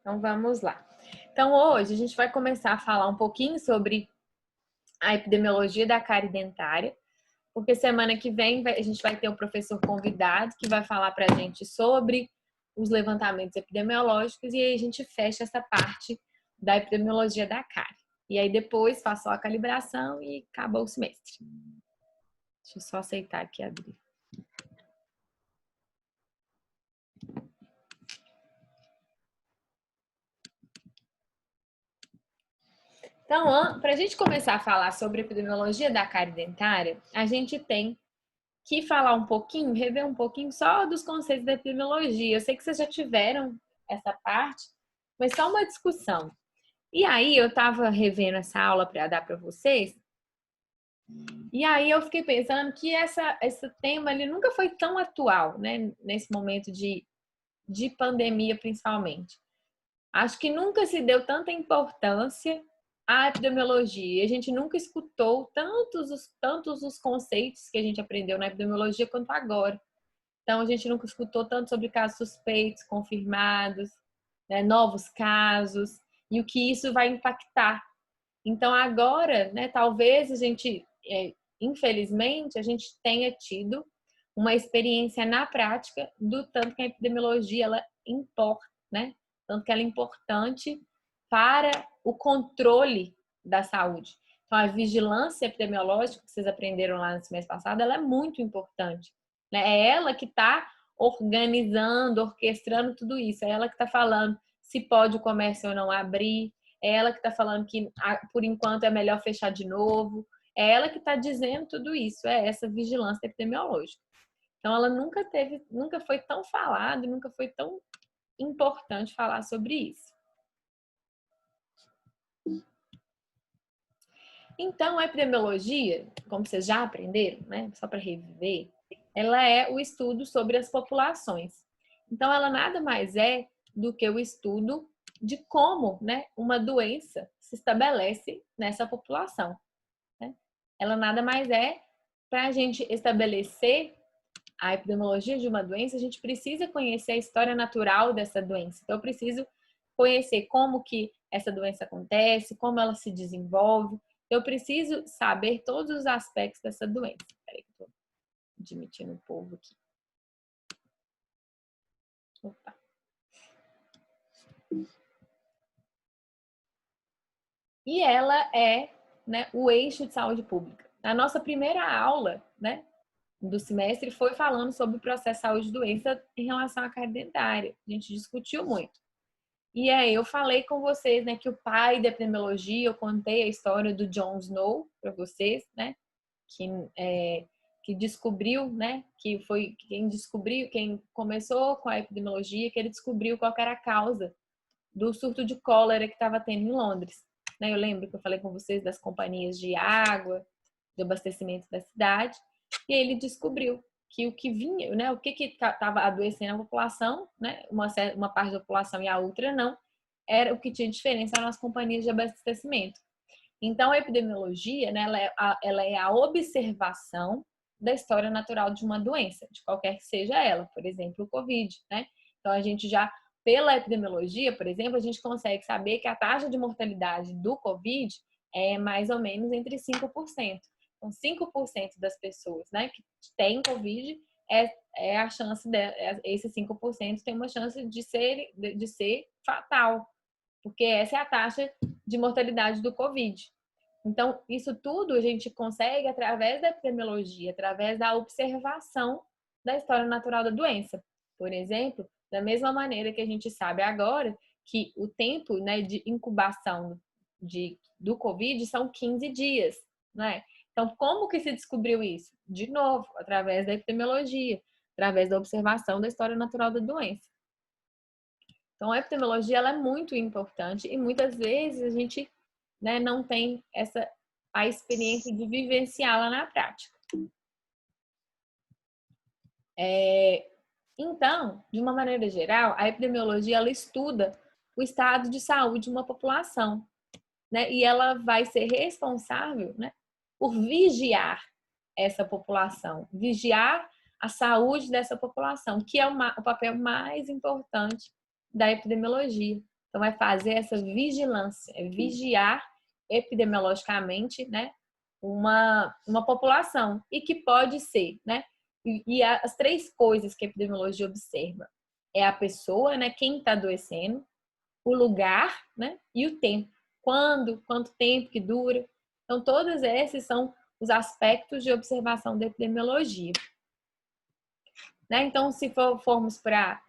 Então vamos lá. Então hoje a gente vai começar a falar um pouquinho sobre a epidemiologia da cárie dentária, porque semana que vem a gente vai ter um professor convidado que vai falar para a gente sobre os levantamentos epidemiológicos e aí a gente fecha essa parte da epidemiologia da cárie. E aí depois faço só a calibração e acabou o semestre. Deixa eu só aceitar aqui, Adri. Então, para a gente começar a falar sobre a epidemiologia da cárie dentária, a gente tem que falar um pouquinho, rever um pouquinho só dos conceitos da epidemiologia. Eu sei que vocês já tiveram essa parte, mas só uma discussão. E aí eu estava revendo essa aula para dar para vocês, e aí eu fiquei pensando que esse tema ele nunca foi tão atual, né? Nesse momento de pandemia, principalmente. Acho que nunca se deu tanta importância à epidemiologia. A gente nunca escutou tantos os conceitos que a gente aprendeu na epidemiologia quanto agora. Então, a gente nunca escutou tanto sobre casos suspeitos, confirmados, né, novos casos, e o que isso vai impactar. Então, agora, né, talvez a gente, infelizmente, a gente tenha tido uma experiência na prática do tanto que a epidemiologia ela importa, né? Tanto que ela é importante para o controle da saúde. Então, a vigilância epidemiológica que vocês aprenderam lá no semestre passado, ela é muito importante. Né? É ela que está organizando, orquestrando tudo isso. É ela que está falando se pode o comércio ou não abrir. É ela que está falando que, por enquanto, é melhor fechar de novo. É ela que está dizendo tudo isso. É essa vigilância epidemiológica. Então, ela nunca foi tão falada, nunca foi tão importante falar sobre isso. Então, a epidemiologia, como vocês já aprenderam, né, só para reviver, ela é o estudo sobre as populações. Então, ela nada mais é do que o estudo de como, né, uma doença se estabelece nessa população. Né? Ela nada mais é para a gente estabelecer a epidemiologia de uma doença, a gente precisa conhecer a história natural dessa doença. Então, eu preciso conhecer como que essa doença acontece, como ela se desenvolve. Eu preciso saber todos os aspectos dessa doença. Peraí que eu tô admitindo um povo aqui. Opa. E ela é, né, o eixo de saúde pública. A nossa primeira aula, né, do semestre foi falando sobre o processo de saúde e doença em relação à cárie dentária. A gente discutiu muito. E aí eu falei com vocês, né, que o pai da epidemiologia, eu contei a história do John Snow para vocês, né, que descobriu, né, que foi quem começou com a epidemiologia, que ele descobriu qual era a causa do surto de cólera que estava tendo em Londres. Né, eu lembro que eu falei com vocês das companhias de água, de abastecimento da cidade, e ele descobriu que o que vinha, né, o que estava adoecendo a população, né, uma parte da população e a outra não, era o que tinha diferença nas companhias de abastecimento. Então, a epidemiologia, né, ela é a observação da história natural de uma doença, de qualquer que seja ela, por exemplo, o Covid, né? Então, a gente já, pela epidemiologia, por exemplo, a gente consegue saber que a taxa de mortalidade do Covid é mais ou menos entre 5%. Então, 5% das pessoas, né, que têm Covid, é a chance esse 5% tem uma chance de ser fatal, porque essa é a taxa de mortalidade do Covid. Então, isso tudo a gente consegue através da epidemiologia, através da observação da história natural da doença. Por exemplo, da mesma maneira que a gente sabe agora que o tempo, né, de incubação do Covid são 15 dias, né? Então, como que se descobriu isso? De novo, através da epidemiologia, através da observação da história natural da doença. Então, a epidemiologia ela é muito importante e muitas vezes a gente, né, não tem a experiência de vivenciá-la na prática. Então, de uma maneira geral, a epidemiologia ela estuda o estado de saúde de uma população, né, e ela vai ser responsável, né, por vigiar essa população, vigiar a saúde dessa população, que é o papel mais importante da epidemiologia. Então, vai fazer essa vigilância, é vigiar epidemiologicamente, né, uma população e que pode ser, né, e as três coisas que a epidemiologia observa é a pessoa, né, quem está adoecendo, o lugar, né, e o tempo. Quando, quanto tempo que dura. Então, todos esses são os aspectos de observação da epidemiologia. Né? Então, se formos para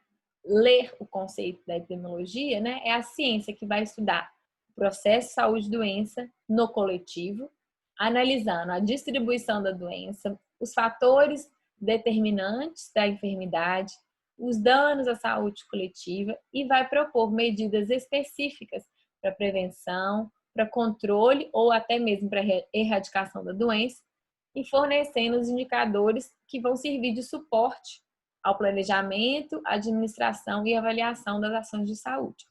ler o conceito da epidemiologia, né, é a ciência que vai estudar o processo de saúde e doença no coletivo, analisando a distribuição da doença, os fatores determinantes da enfermidade, os danos à saúde coletiva e vai propor medidas específicas para prevenção, para controle ou até mesmo para erradicação da doença e fornecendo os indicadores que vão servir de suporte ao planejamento, administração e avaliação das ações de saúde.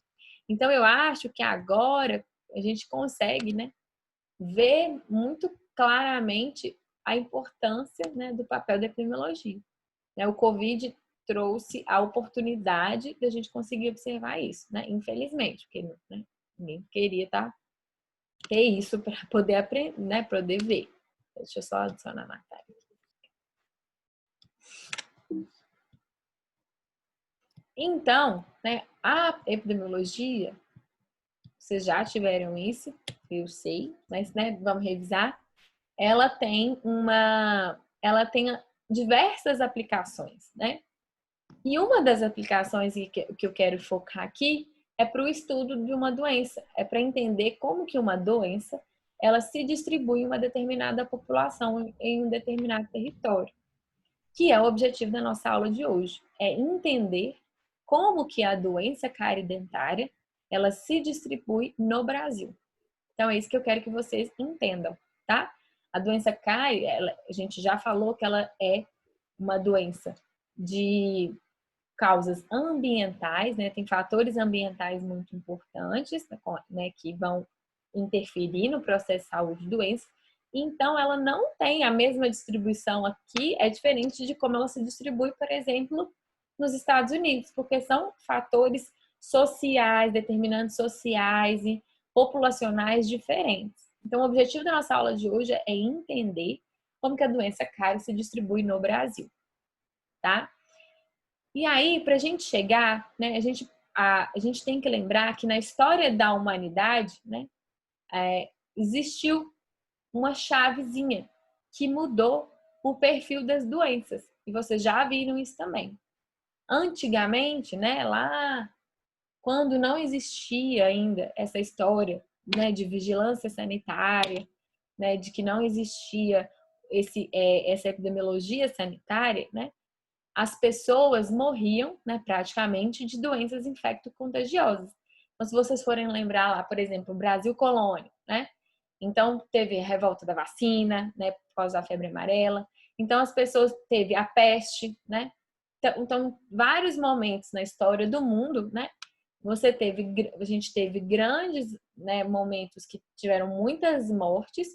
Então, eu acho que agora a gente consegue, né, ver muito claramente a importância, né, do papel da epidemiologia. O Covid trouxe a oportunidade de a gente conseguir observar isso, né? Infelizmente, porque, né, ninguém queria ter isso para poder aprender, né, poder ver. Deixa eu só adicionar a matéria. Então, né, a epidemiologia, vocês já tiveram isso, eu sei, mas, né, vamos revisar. Ela tem diversas aplicações, né? E uma das aplicações que eu quero focar aqui é para o estudo de uma doença, é para entender como que uma doença ela se distribui em uma determinada população em um determinado território, que é o objetivo da nossa aula de hoje, é entender como que a doença cárie-dentária ela se distribui no Brasil. Então é isso que eu quero que vocês entendam, tá? A doença cárie, a gente já falou que ela é uma doença de causas ambientais, né? Tem fatores ambientais muito importantes, né, que vão interferir no processo de saúde e doença. Então, ela não tem a mesma distribuição aqui, é diferente de como ela se distribui, por exemplo, nos Estados Unidos, porque são fatores sociais, determinantes sociais e populacionais diferentes. Então, o objetivo da nossa aula de hoje é entender como que a doença cárie se distribui no Brasil, tá? E aí, para a gente chegar, né, a gente tem que lembrar que na história da humanidade, né, existiu uma chavezinha que mudou o perfil das doenças. E vocês já viram isso também. Antigamente, né, lá quando não existia ainda essa história, né, de vigilância sanitária, né, de que não existia essa epidemiologia sanitária, né, as pessoas morriam, né, praticamente de doenças infecto-contagiosas. Então, se vocês forem lembrar lá, por exemplo, o Brasil colônia, né? Então, teve a revolta da vacina, né, por causa da febre amarela. Então, as pessoas teve a peste, né? Então, vários momentos na história do mundo, né? A gente teve grandes, né, momentos que tiveram muitas mortes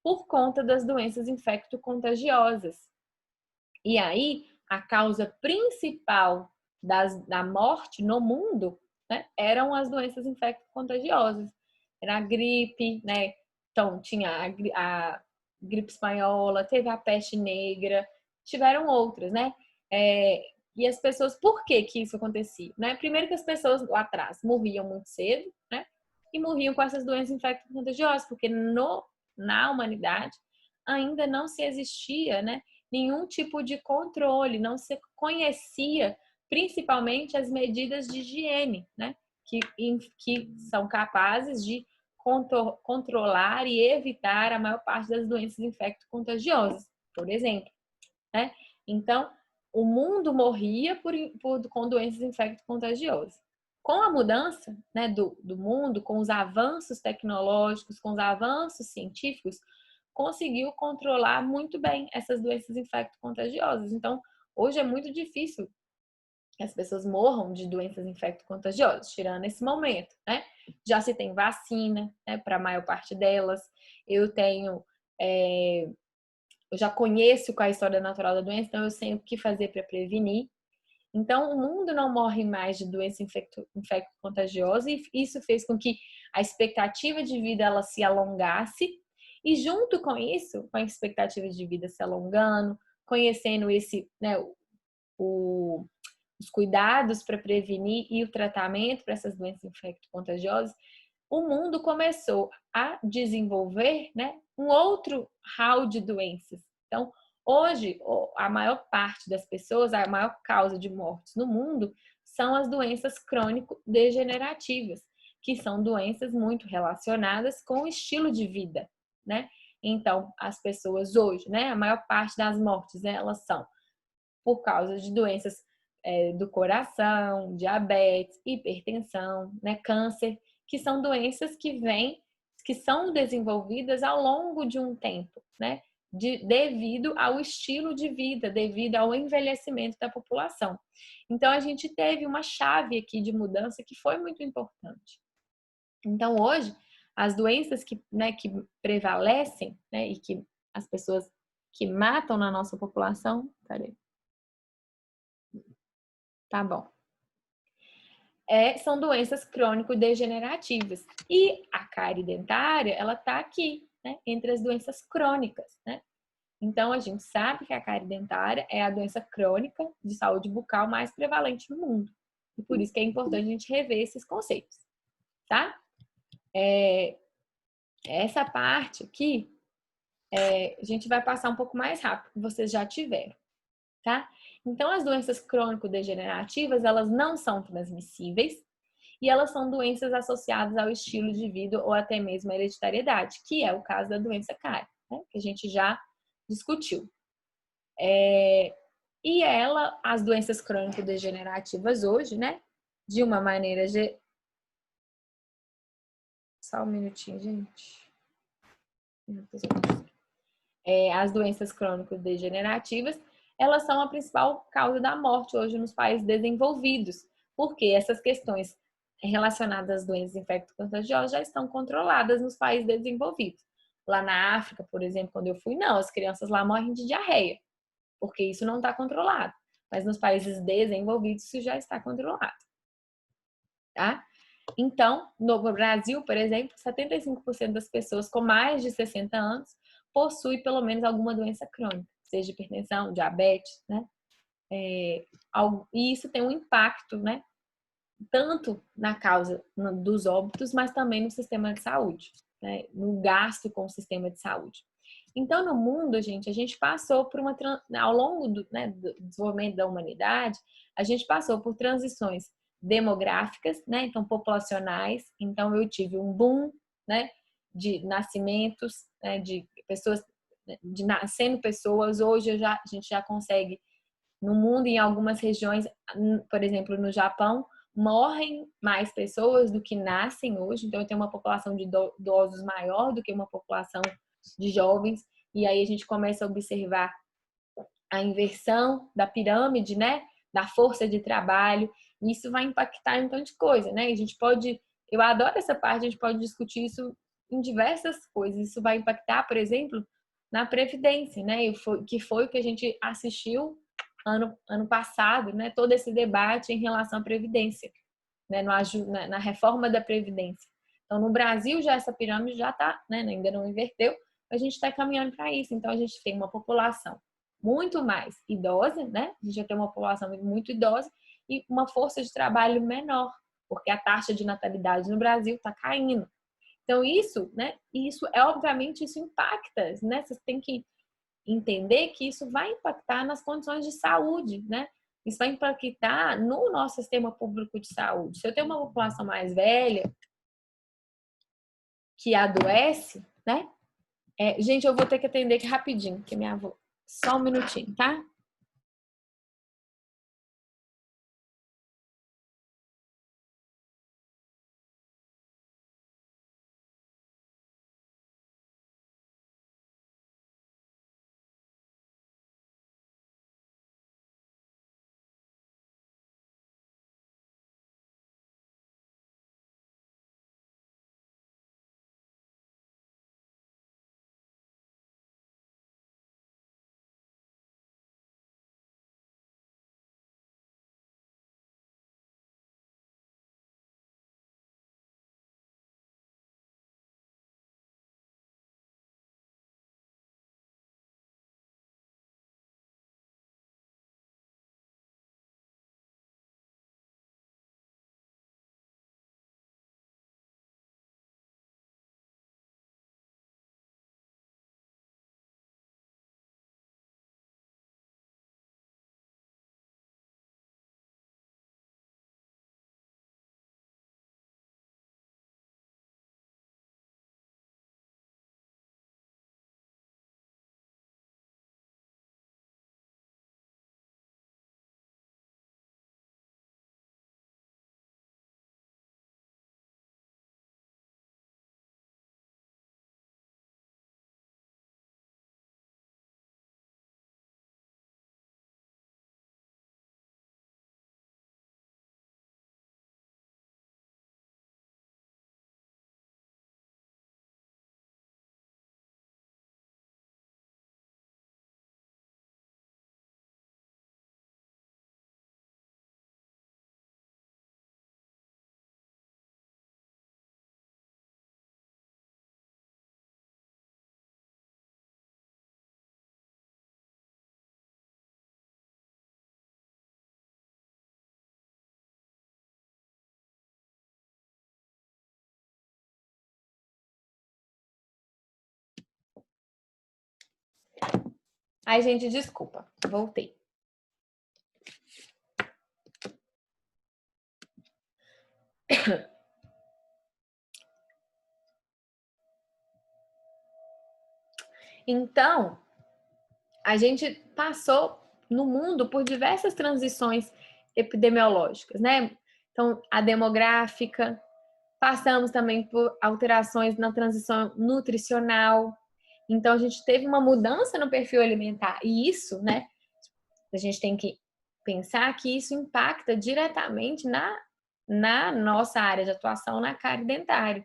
por conta das doenças infecto-contagiosas. E aí, a causa principal da morte no mundo, né, eram as doenças infecto-contagiosas. Era a gripe, né? Então, tinha a gripe espanhola, teve a peste negra, tiveram outras, né? E as pessoas, por que que isso acontecia? Né? Primeiro que as pessoas lá atrás morriam muito cedo, né? E morriam com essas doenças infecto-contagiosas, porque na humanidade ainda não se existia, né, nenhum tipo de controle, não se conhecia principalmente as medidas de higiene, né, que são capazes de controlar e evitar a maior parte das doenças infecto-contagiosas, por exemplo, né? Então, o mundo morria com doenças infecto-contagiosas. Com a mudança, né, do mundo, com os avanços tecnológicos, com os avanços científicos, conseguiu controlar muito bem essas doenças infecto-contagiosas. Então, hoje é muito difícil que as pessoas morram de doenças infecto-contagiosas, tirando esse momento, né? Já se tem vacina, né, para a maior parte delas. Eu já conheço qual é a história natural da doença, então eu sei o que fazer para prevenir. Então, o mundo não morre mais de doença infecto-contagiosa e isso fez com que a expectativa de vida ela se alongasse e junto com isso, com a expectativa de vida se alongando, conhecendo esse, né, o, os cuidados para prevenir e o tratamento para essas doenças infecto-contagiosas, o mundo começou a desenvolver, né, um outro hall de doenças. Então, hoje, a maior parte das pessoas, a maior causa de mortes no mundo são as doenças crônico-degenerativas, que são doenças muito relacionadas com o estilo de vida, né? Então, as pessoas hoje, né, a maior parte das mortes, né, elas são por causa de doenças do coração, diabetes, hipertensão, né, câncer, que são doenças que são desenvolvidas ao longo de um tempo, né, devido ao estilo de vida, devido ao envelhecimento da população. Então, a gente teve uma chave aqui de mudança que foi muito importante. Então, hoje, as doenças que prevalecem, né, e que as pessoas que matam na nossa população, peraí, tá bom. São doenças crônico-degenerativas. E a cárie dentária, ela está aqui, né, entre as doenças crônicas, né? Então, a gente sabe que a cárie dentária é a doença crônica de saúde bucal mais prevalente no mundo. E por isso que é importante a gente rever esses conceitos, tá? Essa parte aqui, a gente vai passar um pouco mais rápido, que vocês já tiveram, tá? Então, as doenças crônico-degenerativas, elas não são transmissíveis, e elas são doenças associadas ao estilo de vida ou até mesmo à hereditariedade, que é o caso da doença cárie, né? Que a gente já discutiu. E as doenças crônico-degenerativas hoje, né? De uma maneira... Só um minutinho, gente. As doenças crônico-degenerativas, elas são a principal causa da morte hoje nos países desenvolvidos, porque essas questões relacionadas às doenças infecto-contagiosas já estão controladas nos países desenvolvidos. Lá na África, por exemplo, quando eu fui, não, as crianças lá morrem de diarreia, porque isso não está controlado. Mas nos países desenvolvidos isso já está controlado, tá? Então, no Brasil, por exemplo, 75% das pessoas com mais de 60 anos possui pelo menos alguma doença crônica, seja hipertensão, diabetes, né? E isso tem um impacto, né? Tanto na causa dos óbitos, mas também no sistema de saúde, né? No gasto com o sistema de saúde. Então, no mundo, gente, a gente passou por ao longo do desenvolvimento da humanidade, a gente passou por transições demográficas, né? Então, populacionais. Então, eu tive um boom, né? De nascimentos, né? De pessoas, de nascendo pessoas. Hoje a gente já consegue, no mundo, em algumas regiões, por exemplo, no Japão, morrem mais pessoas do que nascem hoje. Então, eu tenho uma população de idosos maior do que uma população de jovens. E aí a gente começa a observar a inversão da pirâmide, né? Da força de trabalho. E isso vai impactar em um tanto de coisa, né? A gente pode... Eu adoro essa parte, a gente pode discutir isso em diversas coisas. Isso vai impactar, por exemplo, na Previdência, né? Que foi o que a gente assistiu ano passado, né? Todo esse debate em relação à Previdência, né? Na reforma da Previdência. Então, no Brasil, já essa pirâmide já está, né? Ainda não inverteu, a gente está caminhando para isso. Então, a gente tem uma população muito mais idosa, né? A gente já tem uma população muito idosa e uma força de trabalho menor, porque a taxa de natalidade no Brasil está caindo. Então, isso, né? Isso obviamente, isso impacta, né? Você tem que entender que isso vai impactar nas condições de saúde, né? Isso vai impactar no nosso sistema público de saúde. Se eu tenho uma população mais velha que adoece, né? Gente, eu vou ter que atender aqui rapidinho, porque minha avó... Só um minutinho, tá? Ai, gente, desculpa, voltei. Então, a gente passou no mundo por diversas transições epidemiológicas, né? Então, a demográfica, passamos também por alterações na transição nutricional. Então, a gente teve uma mudança no perfil alimentar. E isso, né? A gente tem que pensar que isso impacta diretamente na nossa área de atuação, na cárie dentária.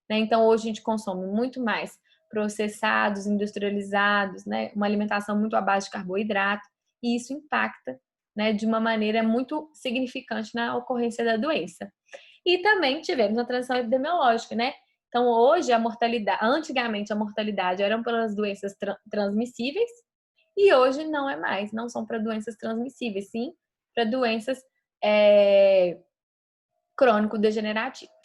Né? Então, hoje a gente consome muito mais processados, industrializados, né? Uma alimentação muito à base de carboidrato, e isso impacta, né, de uma maneira muito significante na ocorrência da doença. E também tivemos a transição epidemiológica, né? Então, hoje, a mortalidade, antigamente a mortalidade eram pelas doenças transmissíveis, e hoje não é mais, não são para doenças transmissíveis, sim para doenças crônico-degenerativas.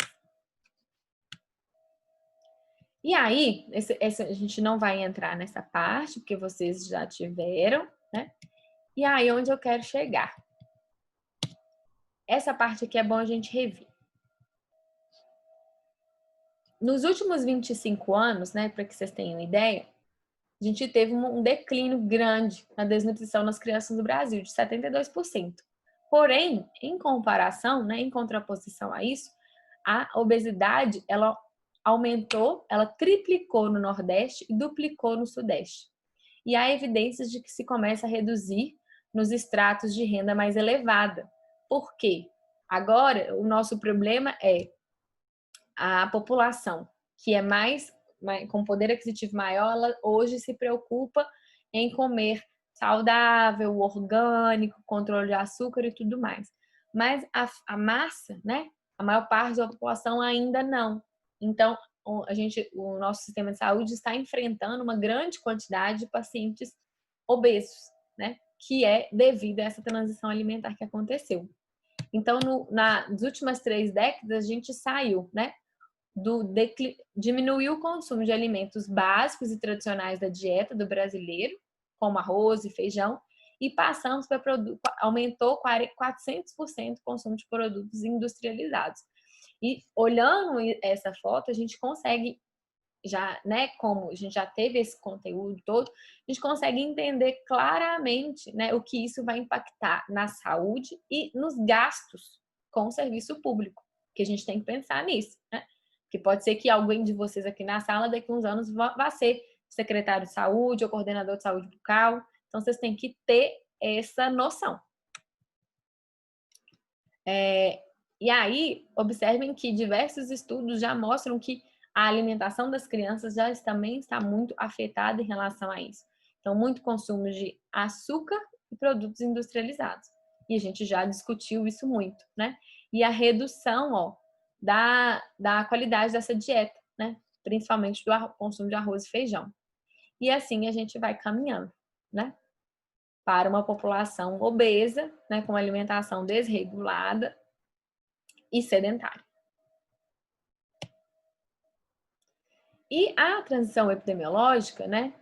E aí, a gente não vai entrar nessa parte, porque vocês já tiveram, né? E aí, onde eu quero chegar? Essa parte aqui é bom a gente rever. Nos últimos 25 anos, né, para que vocês tenham ideia, a gente teve um declínio grande na desnutrição nas crianças do Brasil, de 72%. Porém, em comparação, né, em contraposição a isso, a obesidade, ela aumentou, ela triplicou no Nordeste e duplicou no Sudeste. E há evidências de que se começa a reduzir nos estratos de renda mais elevada. Por quê? Agora, o nosso problema é a população que é com poder aquisitivo maior, ela hoje se preocupa em comer saudável, orgânico, controle de açúcar e tudo mais. Mas a massa, né? A maior parte da população ainda não. Então, o nosso sistema de saúde está enfrentando uma grande quantidade de pacientes obesos, né? Que é devido a essa transição alimentar que aconteceu. Então, nas últimas 3 décadas, a gente saiu, né? Diminuiu o consumo de alimentos básicos e tradicionais da dieta do brasileiro, como arroz e feijão, e passamos para aumentou 400% o consumo de produtos industrializados. E olhando essa foto, a gente consegue já, né, como a gente já teve esse conteúdo todo, a gente consegue entender claramente, né, o que isso vai impactar na saúde e nos gastos com o serviço público, que a gente tem que pensar nisso, né? Porque pode ser que alguém de vocês aqui na sala, daqui a uns anos, vá ser secretário de saúde ou coordenador de saúde bucal. Então, vocês têm que ter essa noção. E aí, observem que diversos estudos já mostram que a alimentação das crianças também está muito afetada em relação a isso. Então, muito consumo de açúcar e produtos industrializados. E a gente já discutiu isso muito, né? E a redução, da qualidade dessa dieta, né? Principalmente do consumo de arroz e feijão. E assim a gente vai caminhando, né? Para uma população obesa, né? Com alimentação desregulada e sedentária. E a transição epidemiológica, né?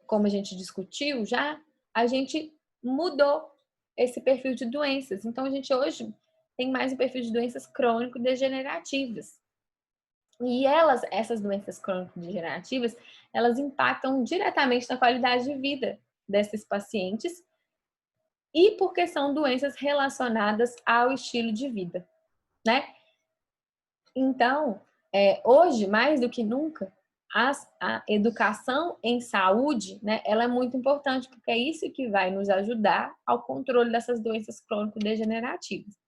Como a gente discutiu já, a gente mudou esse perfil de doenças. Então, a gente hoje tem mais um perfil de doenças crônico-degenerativas. E essas doenças crônico-degenerativas, elas impactam diretamente na qualidade de vida desses pacientes e porque são doenças relacionadas ao estilo de vida, né? Então, hoje, mais do que nunca, a educação em saúde, né, ela é muito importante, porque é isso que vai nos ajudar ao controle dessas doenças crônico-degenerativas.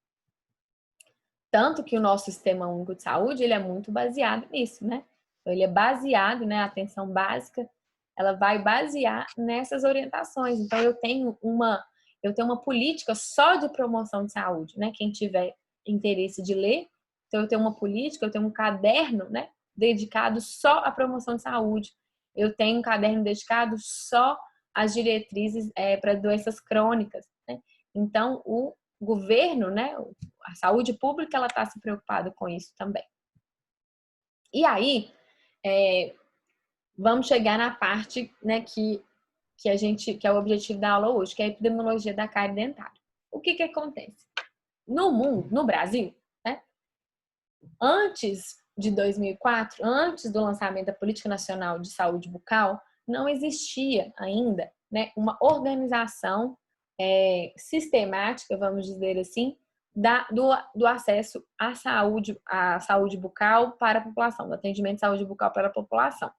Tanto que o nosso Sistema Único de Saúde, ele é muito baseado nisso, né? Então, ele é baseado, né, a atenção básica, ela vai basear nessas orientações. Então, eu tenho uma política só de promoção de saúde, né? Quem tiver interesse de ler, então eu tenho uma política, eu tenho um caderno, né, dedicado só à promoção de saúde. Eu tenho um caderno dedicado só às diretrizes para doenças crônicas, né? Então, o governo, né, a saúde pública, ela está se preocupada com isso também. E aí, vamos chegar na parte, né, que é o objetivo da aula hoje, que é a epidemiologia da cárie dentária. O que que acontece? No mundo, no Brasil, né, antes de 2004, antes do lançamento da Política Nacional de Saúde Bucal, não existia ainda, né, uma organização sistemática, vamos dizer assim, do acesso à saúde bucal para a população, do atendimento de saúde bucal para a população.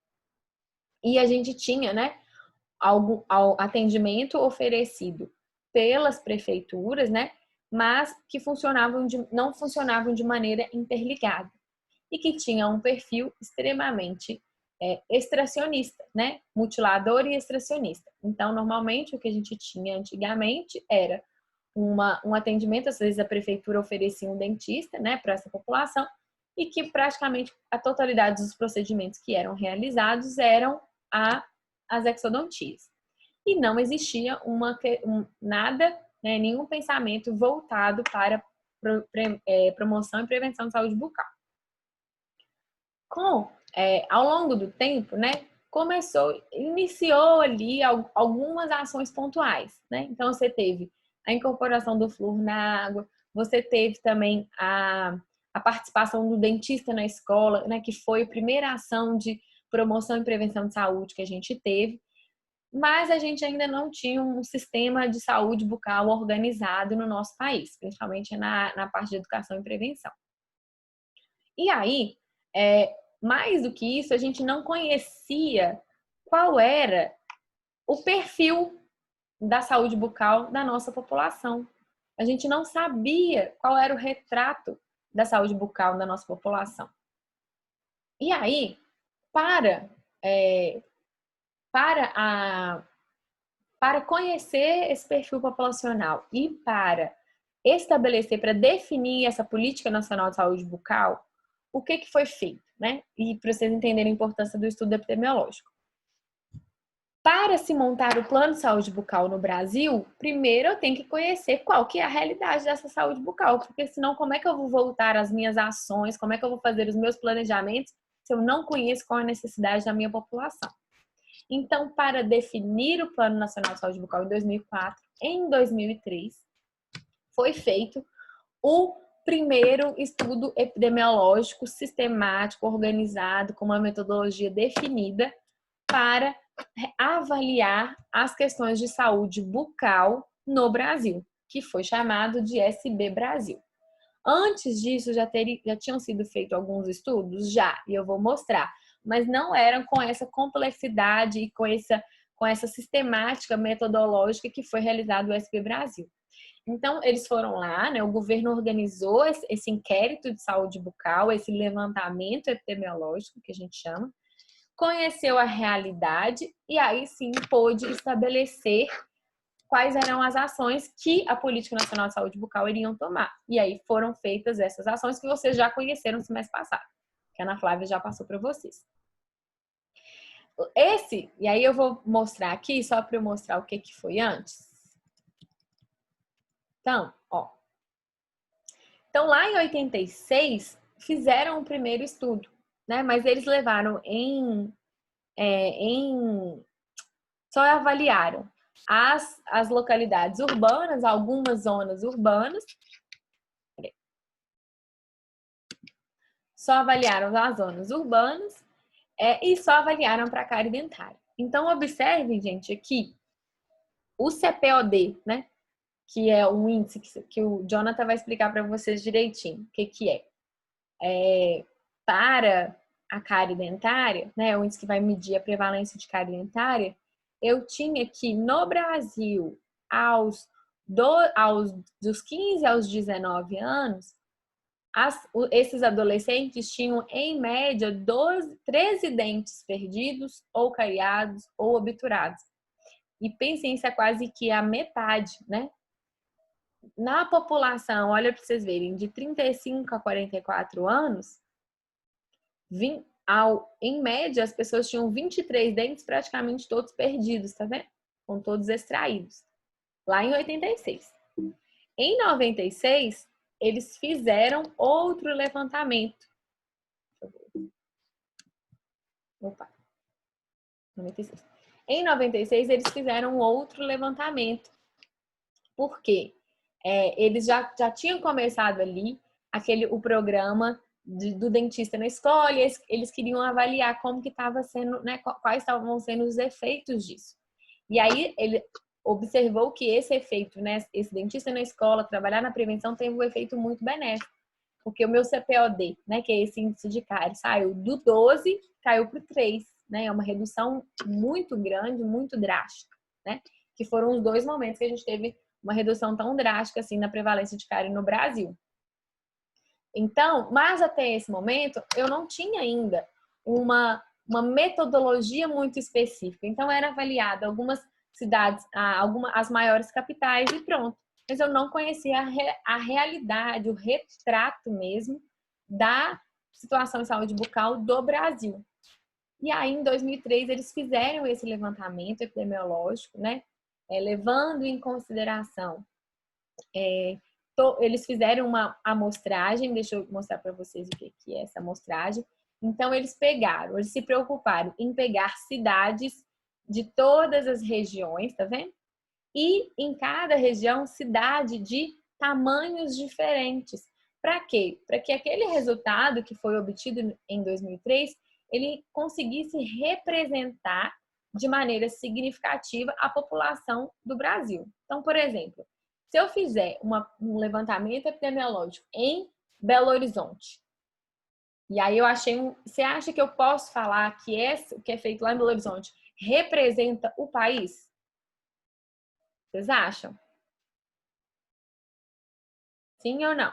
E a gente tinha, né, algum atendimento oferecido pelas prefeituras, né, mas que não funcionavam de maneira interligada e que tinha um perfil extremamente extracionista, né, mutilador e extracionista. Então, normalmente, o que a gente tinha antigamente era um atendimento, às vezes a prefeitura oferecia um dentista, né, para essa população, e que praticamente a totalidade dos procedimentos que eram realizados eram as exodontias. E não existia nada, né, nenhum pensamento voltado para promoção e prevenção de saúde bucal. Ao longo do tempo, né, iniciou ali algumas ações pontuais, né? Então você teve a incorporação do flúor na água, você teve também a participação do dentista na escola, né, que foi a primeira ação de promoção e prevenção de saúde que a gente teve, mas a gente ainda não tinha um sistema de saúde bucal organizado no nosso país, principalmente na parte de educação e prevenção. E aí, mais do que isso, a gente não conhecia qual era o perfil da saúde bucal da nossa população. A gente não sabia qual era o retrato da saúde bucal da nossa população. E aí, para conhecer esse perfil populacional e para estabelecer, para definir essa política nacional de saúde bucal, o que foi feito, né? E para vocês entenderem a importância do estudo epidemiológico. Para se montar o plano de saúde bucal no Brasil, primeiro eu tenho que conhecer qual que é a realidade dessa saúde bucal, porque senão como é que eu vou voltar às minhas ações, como é que eu vou fazer os meus planejamentos se eu não conheço qual é a necessidade da minha população? Então, para definir o Plano Nacional de Saúde Bucal em 2004, em 2003, foi feito o primeiro estudo epidemiológico sistemático, organizado, com uma metodologia definida para avaliar as questões de saúde bucal no Brasil, que foi chamado de SB Brasil. Antes disso, já tinham sido feitos alguns estudos? Já, e eu vou mostrar, mas não eram com essa complexidade e com essa sistemática metodológica que foi realizado o SB Brasil. Então, eles foram lá, né? O governo organizou esse inquérito de saúde bucal, esse levantamento epidemiológico, que a gente chama, conheceu a realidade e aí sim pôde estabelecer quais eram as ações que a Política Nacional de Saúde Bucal iriam tomar. E aí foram feitas essas ações que vocês já conheceram no semestre passado, que a Ana Flávia já passou para vocês. E aí eu vou mostrar aqui, só para eu mostrar o que foi antes. Então, Então, lá em 86, fizeram o primeiro estudo, né? Mas eles levaram só avaliaram as localidades urbanas, algumas zonas urbanas. Só avaliaram as zonas urbanas e só avaliaram para a cárie dentária. Então, observem, gente, aqui o CPOD, né? Que é um índice que o Jonathan vai explicar para vocês direitinho o que é. Para a cárie dentária, né? O índice que vai medir a prevalência de cárie dentária, eu tinha que no Brasil, dos 15 aos 19 anos, esses adolescentes tinham, em média, 13 dentes perdidos, ou cariados, ou obturados. E pensem, isso é quase que a metade, né? Na população, olha para vocês verem, de 35 a 44 anos, em média, as pessoas tinham 23 dentes praticamente todos perdidos, tá vendo? Com todos extraídos. Lá em 86. Em 96, eles fizeram outro levantamento. Opa. 96. Em 96, eles fizeram outro levantamento. Por quê? Eles já tinham começado ali o programa do dentista na escola, e eles queriam avaliar como que estava sendo, né, quais estavam sendo os efeitos disso. E aí ele observou que esse efeito, né, esse dentista na escola, trabalhar na prevenção, teve um efeito muito benéfico. Porque o meu CPOD, né, que é esse índice de cárie, saiu do 12, caiu para o 3, né? É uma redução muito grande, muito drástica, né? Que foram os 2 momentos que a gente teve uma redução tão drástica assim na prevalência de cárie no Brasil. Então, mas até esse momento, eu não tinha ainda uma metodologia muito específica. Então, era avaliada algumas cidades, as maiores capitais e pronto. Mas eu não conhecia a realidade, o retrato mesmo da situação de saúde bucal do Brasil. E aí, em 2003, eles fizeram esse levantamento epidemiológico, né? Levando em consideração eles fizeram uma amostragem, deixa eu mostrar para vocês o que é essa amostragem. Então, eles se preocuparam em pegar cidades de todas as regiões, tá vendo? E em cada região, cidade de tamanhos diferentes. Para quê? Para que aquele resultado que foi obtido em 2003, ele conseguisse representar de maneira significativa a população do Brasil. Então, por exemplo, se eu fizer um levantamento epidemiológico em Belo Horizonte, e aí eu achei você acha que eu posso falar que o que é feito lá em Belo Horizonte representa o país? Vocês acham? Sim ou não?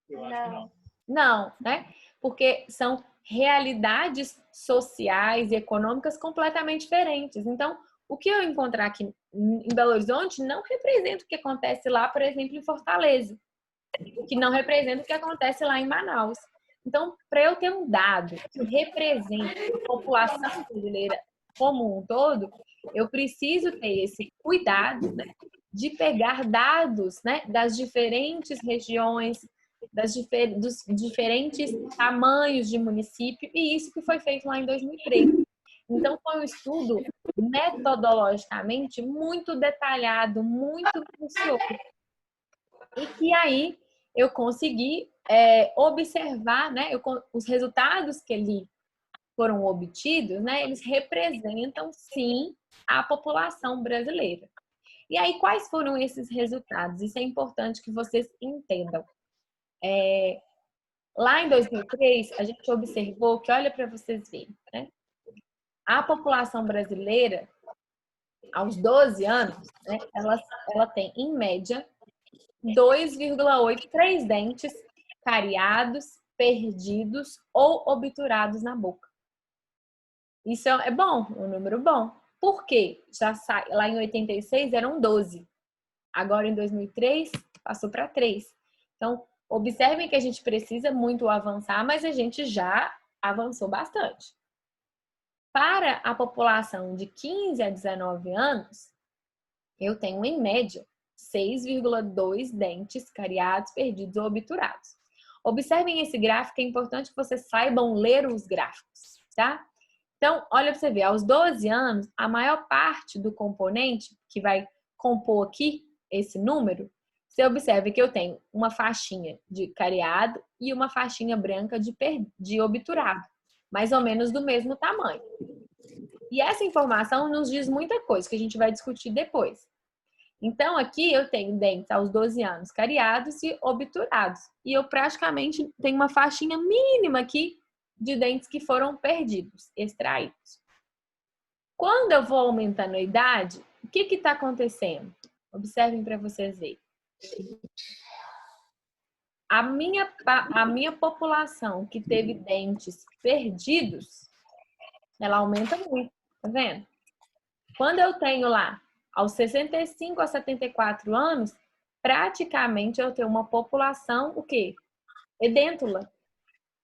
Eu acho que não. Não, né? Porque são realidades sociais e econômicas completamente diferentes. Então, o que eu encontrar aqui em Belo Horizonte não representa o que acontece lá, por exemplo, em Fortaleza, que não representa o que acontece lá em Manaus. Então, para eu ter um dado que represente a população brasileira como um todo, eu preciso ter esse cuidado, né, de pegar dados, né, das diferentes regiões, dos diferentes tamanhos de município, e isso que foi feito lá em 2003. Então, foi um estudo metodologicamente muito detalhado, muito minucioso. E que aí eu consegui observar, né, os resultados que ali foram obtidos, né, eles representam, sim, a população brasileira. E aí, quais foram esses resultados? Isso é importante que vocês entendam. Lá em 2003, a gente observou que, olha para vocês verem, né, a população brasileira, aos 12 anos, né, ela tem, em média, 2,83 dentes cariados, perdidos ou obturados na boca. Isso é bom, um número bom. Por quê? Lá em 86 eram 12. Agora em 2003 passou para 3. Então, observem que a gente precisa muito avançar, mas a gente já avançou bastante. Para a população de 15 a 19 anos, eu tenho em média 6,2 dentes cariados, perdidos ou obturados. Observem esse gráfico, é importante que vocês saibam ler os gráficos, tá? Então, olha para você ver, aos 12 anos, a maior parte do componente que vai compor aqui esse número, você observa que eu tenho uma faixinha de cariado e uma faixinha branca de obturado, mais ou menos do mesmo tamanho. E essa informação nos diz muita coisa que a gente vai discutir depois. Então, aqui eu tenho dentes aos 12 anos cariados e obturados. E eu praticamente tenho uma faixinha mínima aqui de dentes que foram perdidos, extraídos. Quando eu vou aumentando a idade, o que está acontecendo? Observem para vocês verem. A minha população que teve dentes perdidos, ela aumenta muito, tá vendo? Quando eu tenho lá aos 65 a 74 anos, praticamente eu tenho uma população, o quê? Edêntula.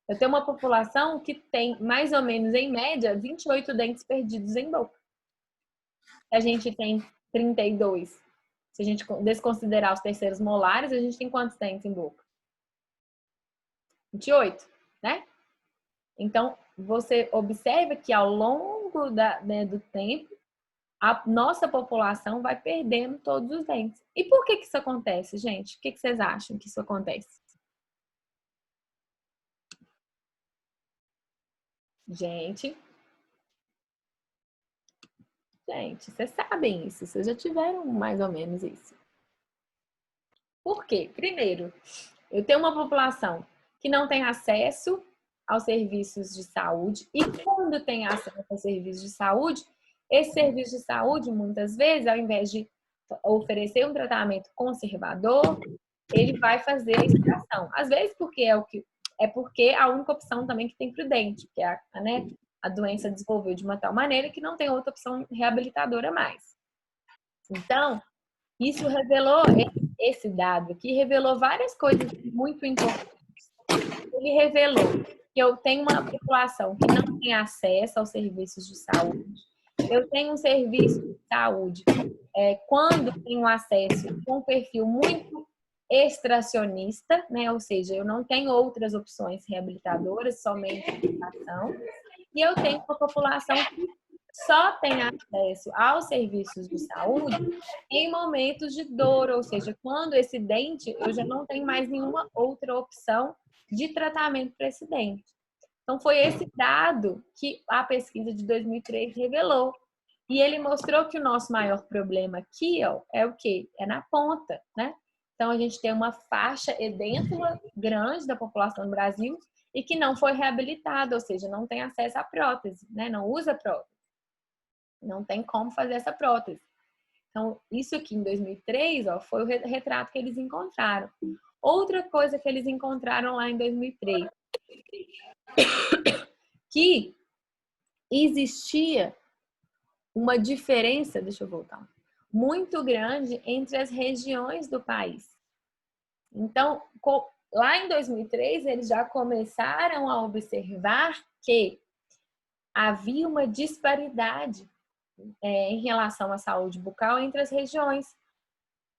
Eu tenho uma população que tem mais ou menos, em média, 28 dentes perdidos em boca. A gente tem 32. Se a gente desconsiderar os terceiros molares, a gente tem quantos dentes em boca? 28, né? Então, você observa que ao longo longo do tempo, a nossa população vai perdendo todos os dentes. E por que isso acontece, gente? O que vocês acham que isso acontece? Gente, vocês sabem isso, vocês já tiveram mais ou menos isso. Por quê? Primeiro, eu tenho uma população que não tem acesso aos serviços de saúde e quando tem acesso aos serviços de saúde, esse serviço de saúde, muitas vezes, ao invés de oferecer um tratamento conservador, ele vai fazer a extração. Às vezes porque porque a única opção também que tem para o dente, porque a doença desenvolveu de uma tal maneira que não tem outra opção reabilitadora mais. Então, isso revelou, esse dado aqui revelou várias coisas muito importantes. Ele revelou que eu tenho uma população que não tem acesso aos serviços de saúde. Eu tenho um serviço de saúde, quando tenho acesso, com um perfil muito extracionista, né? Ou seja, eu não tenho outras opções reabilitadoras, somente educação. E eu tenho uma população que só tem acesso aos serviços de saúde em momentos de dor, ou seja, quando esse dente, eu já não tenho mais nenhuma outra opção de tratamento para esse dente. Então, foi esse dado que a pesquisa de 2003 revelou. E ele mostrou que o nosso maior problema aqui, ó, é o quê? É na ponta, né? Então, a gente tem uma faixa edêntula grande da população do Brasil e que não foi reabilitada, ou seja, não tem acesso à prótese, né? Não usa prótese. Não tem como fazer essa prótese. Então, isso aqui em 2003, ó, foi o retrato que eles encontraram. Outra coisa que eles encontraram lá em 2003, que existia uma diferença, deixa eu voltar, muito grande entre as regiões do país. Então, lá em 2003, eles já começaram a observar que havia uma disparidade em relação à saúde bucal entre as regiões,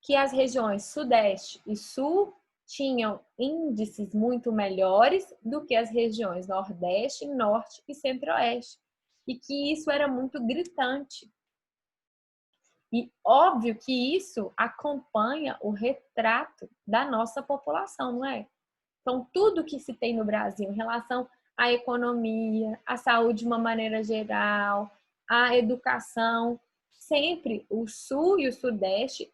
que as regiões Sudeste e Sul tinham índices muito melhores do que as regiões Nordeste, Norte e Centro-Oeste. E que isso era muito gritante. E óbvio que isso acompanha o retrato da nossa população, não é? Então, tudo que se tem no Brasil em relação à economia, à saúde de uma maneira geral, à educação, sempre o Sul e o Sudeste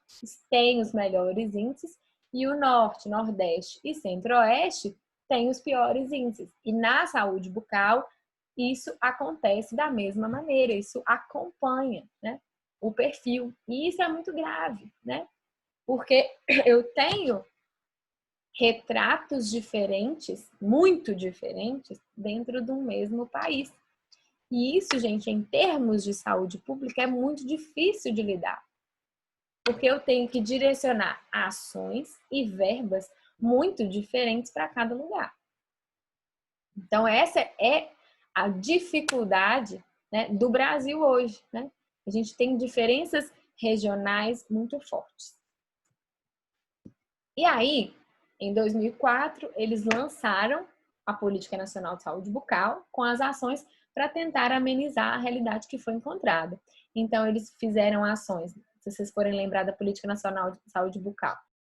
têm os melhores índices e o Norte, Nordeste e Centro-Oeste têm os piores índices. E na saúde bucal, isso acontece da mesma maneira, isso acompanha, né, o perfil. E isso é muito grave, né? Porque eu tenho retratos diferentes, muito diferentes, dentro de um mesmo país. E isso, gente, em termos de saúde pública, é muito difícil de lidar. Porque eu tenho que direcionar ações e verbas muito diferentes para cada lugar. Então, essa é a dificuldade, né, do Brasil hoje, né? A gente tem diferenças regionais muito fortes. E aí, em 2004, eles lançaram a Política Nacional de Saúde Bucal com as ações para tentar amenizar a realidade que foi encontrada. Então, eles fizeram ações, se vocês forem lembrar da Política Nacional de Saúde Bucal.